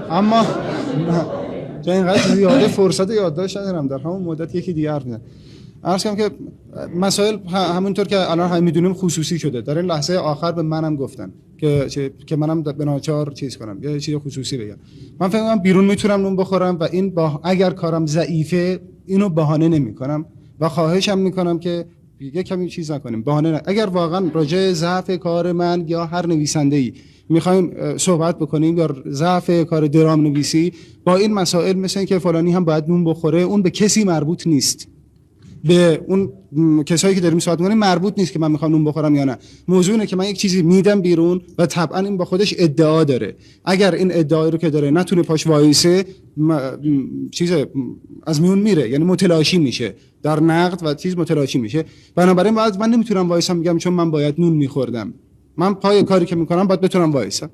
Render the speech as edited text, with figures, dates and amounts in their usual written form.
اما چون اینقدر زیاده فرصت یادداشت ندارم در همون مدت یکی دیگه حرف میزنم. عرض کنم که مسائل همونطور که الان همه میدونیم خصوصی شده. در این لحظه آخر به منم گفتن که منم به ناچار چیز کنم، یه چیز خصوصی بگم. من فکر می‌کنم بیرون میتونم نون بخورم و این اگر کارم ضعیفه اینو بهانه نمی‌کنم و خواهشم می‌کنم که یه کمی چیز نکنیم، بهانه نه. اگر واقعا راجع ضعف کار من یا هر نویسنده‌ای می‌خوایم صحبت بکنیم یا ضعف کار درام نویسی، با این مسائل مثل این که فلانی هم باید نون بخوره، اون به کسی مربوط نیست. به اون کسایی که داریم صحبت می‌کنیم مربوط نیست که من می‌خوام نون بخورم یا نه. موضوع اینه که من یک چیزی میدم بیرون و طبعا این با خودش ادعا داره. اگر این ادعایی رو که داره نتونه پاش وایسه، چیز از میون میره، یعنی متلاشی میشه در نقد و چیز متلاشی میشه. بنابراین من نمیتونم وایسم میگم چون من باید نون می‌خوردم. من پای کاری که می‌کنم باید بتونم وایسم.